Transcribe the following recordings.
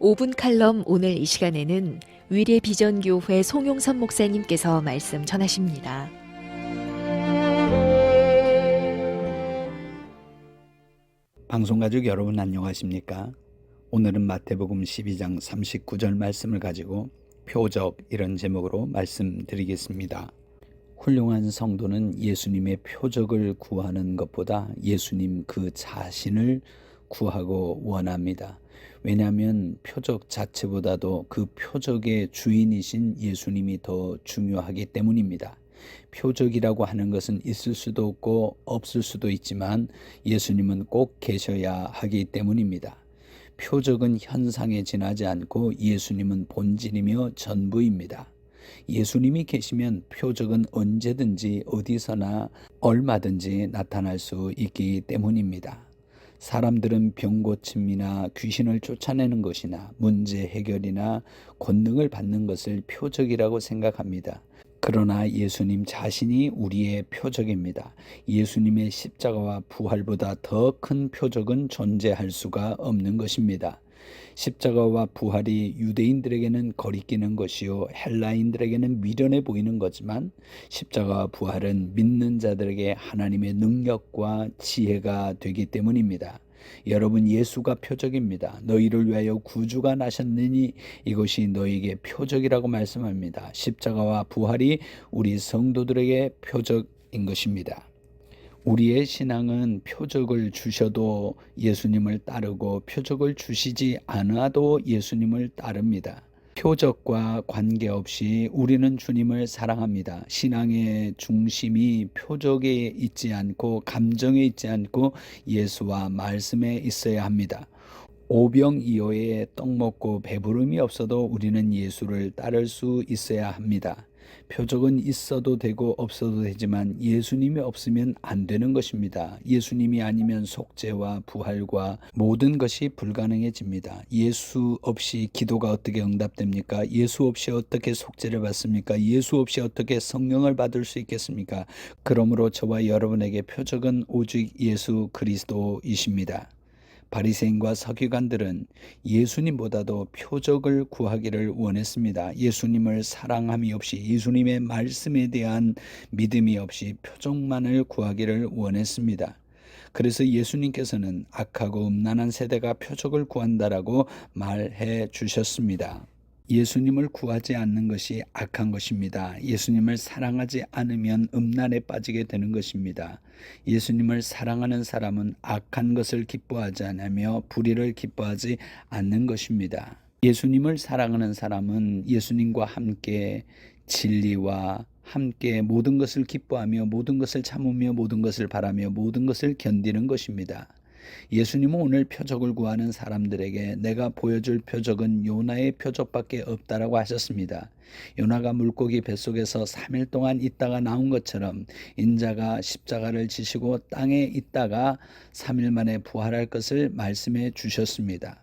5분 칼럼 오늘 이 시간에는 위례 비전교회 송용선 목사님께서 말씀 전하십니다. 방송가족 여러분 안녕하십니까? 오늘은 마태복음 12장 39절 말씀을 가지고 표적 이런 제목으로 말씀드리겠습니다. 훌륭한 성도는 예수님의 표적을 구하는 것보다 예수님 그 자신을 구하고 원합니다. 왜냐하면 표적 자체보다도 그 표적의 주인이신 예수님이 더 중요하기 때문입니다. 표적이라고 하는 것은 있을 수도 없고 없을 수도 있지만 예수님은 꼭 계셔야 하기 때문입니다. 표적은 현상에 지나지 않고 예수님은 본질이며 전부입니다. 예수님이 계시면 표적은 언제든지 어디서나 얼마든지 나타날 수 있기 때문입니다. 사람들은 병 고침이나 귀신을 쫓아내는 것이나 문제 해결이나 권능을 받는 것을 표적이라고 생각합니다. 그러나 예수님 자신이 우리의 표적입니다. 예수님의 십자가와 부활보다 더 큰 표적은 존재할 수가 없는 것입니다. 십자가와 부활이 유대인들에게는 거리끼는 것이요 헬라인들에게는 미련해 보이는 거지만 십자가와 부활은 믿는 자들에게 하나님의 능력과 지혜가 되기 때문입니다. 여러분, 예수가 표적입니다. 너희를 위하여 구주가 나셨느니 이것이 너희에게 표적이라고 말씀합니다. 십자가와 부활이 우리 성도들에게 표적인 것입니다. 우리의 신앙은 표적을 주셔도 예수님을 따르고 표적을 주시지 않아도 예수님을 따릅니다. 표적과 관계없이 우리는 주님을 사랑합니다. 신앙의 중심이 표적에 있지 않고 감정에 있지 않고 예수와 말씀에 있어야 합니다. 오병이어에 떡 먹고 배부름이 없어도 우리는 예수를 따를 수 있어야 합니다. 표적은 있어도 되고 없어도 되지만 예수님이 없으면 안 되는 것입니다. 예수님이 아니면 속죄와 부활과 모든 것이 불가능해집니다. 예수 없이 기도가 어떻게 응답됩니까? 예수 없이 어떻게 속죄를 받습니까? 예수 없이 어떻게 성령을 받을 수 있겠습니까? 그러므로 저와 여러분에게 표적은 오직 예수 그리스도이십니다. 바리새인과 서기관들은 예수님보다도 표적을 구하기를 원했습니다. 예수님을 사랑함이 없이 예수님의 말씀에 대한 믿음이 없이 표적만을 구하기를 원했습니다. 그래서 예수님께서는 악하고 음란한 세대가 표적을 구한다라고 말해 주셨습니다. 예수님을 구하지 않는 것이 악한 것입니다. 예수님을 사랑하지 않으면 음란에 빠지게 되는 것입니다. 예수님을 사랑하는 사람은 악한 것을 기뻐하지 않으며 불의를 기뻐하지 않는 것입니다. 예수님을 사랑하는 사람은 예수님과 함께 진리와 함께 모든 것을 기뻐하며 모든 것을 참으며 모든 것을 바라며 모든 것을 견디는 것입니다. 예수님은 오늘 표적을 구하는 사람들에게 내가 보여줄 표적은 요나의 표적밖에 없다라고 하셨습니다. 요나가 물고기 뱃속에서 3일 동안 있다가 나온 것처럼 인자가 십자가를 지시고 땅에 있다가 3일 만에 부활할 것을 말씀해 주셨습니다.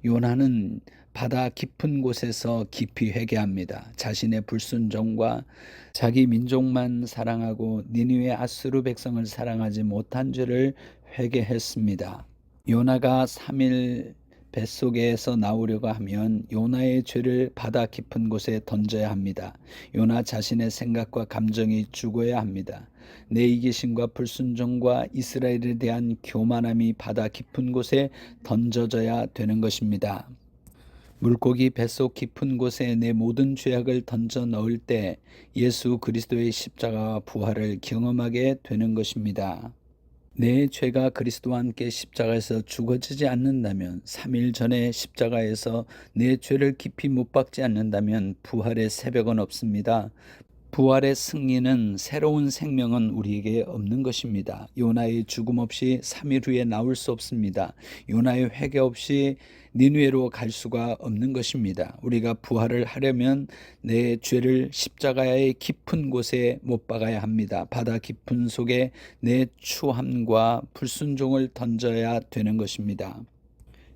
요나는 바다 깊은 곳에서 깊이 회개합니다. 자신의 불순종과 자기 민족만 사랑하고 니느웨 아수르 백성을 사랑하지 못한 죄를 회개했습니다. 요나가 3일 뱃속에서 나오려고 하면 요나의 죄를 바다 깊은 곳에 던져야 합니다. 요나 자신의 생각과 감정이 죽어야 합니다. 내 이기심과 불순종과 이스라엘에 대한 교만함이 바다 깊은 곳에 던져져야 되는 것입니다. 물고기 뱃속 깊은 곳에 내 모든 죄악을 던져 넣을 때 예수 그리스도의 십자가와 부활을 경험하게 되는 것입니다. 내 죄가 그리스도와 함께 십자가에서 죽어지지 않는다면 3일 전에 십자가에서 내 죄를 깊이 못 박지 않는다면 부활의 새벽은 없습니다. 부활의 승리는 새로운 생명은 우리에게 없는 것입니다. 요나의 죽음 없이 3일 후에 나올 수 없습니다. 요나의 회개 없이 니느웨로 갈 수가 없는 것입니다. 우리가 부활을 하려면 내 죄를 십자가의 깊은 곳에 못 박아야 합니다. 바다 깊은 속에 내 추함과 불순종을 던져야 되는 것입니다.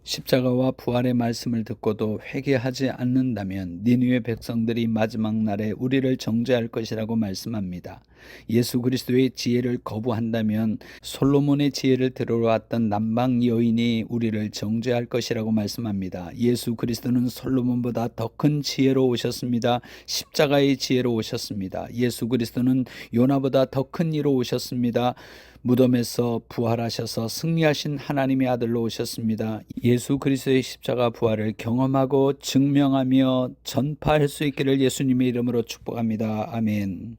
십자가와 부활의 말씀을 듣고도 회개하지 않는다면 니느웨 백성들이 마지막 날에 우리를 정죄할 것이라고 말씀합니다. 예수 그리스도의 지혜를 거부한다면 솔로몬의 지혜를 들어왔던 남방 여인이 우리를 정죄할 것이라고 말씀합니다. 예수 그리스도는 솔로몬보다 더 큰 지혜로 오셨습니다. 십자가의 지혜로 오셨습니다. 예수 그리스도는 요나보다 더 큰 이로 오셨습니다. 무덤에서 부활하셔서 승리하신 하나님의 아들로 오셨습니다. 예수 그리스도의 십자가 부활을 경험하고 증명하며 전파할 수 있기를 예수님의 이름으로 축복합니다. 아멘.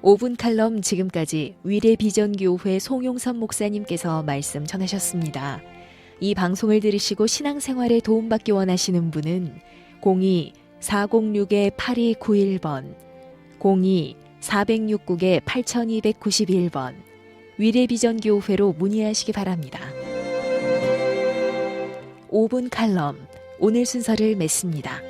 오분 칼럼 지금까지 위례비전교회 송용선 목사님께서 말씀 전하셨습니다. 이 방송을 들으시고 신앙생활에 도움받기 원하시는 분은 02-406-8291번, 02-469-8291번 위례비전교회로 문의하시기 바랍니다. 5분 칼럼 오늘 순서를 맺습니다.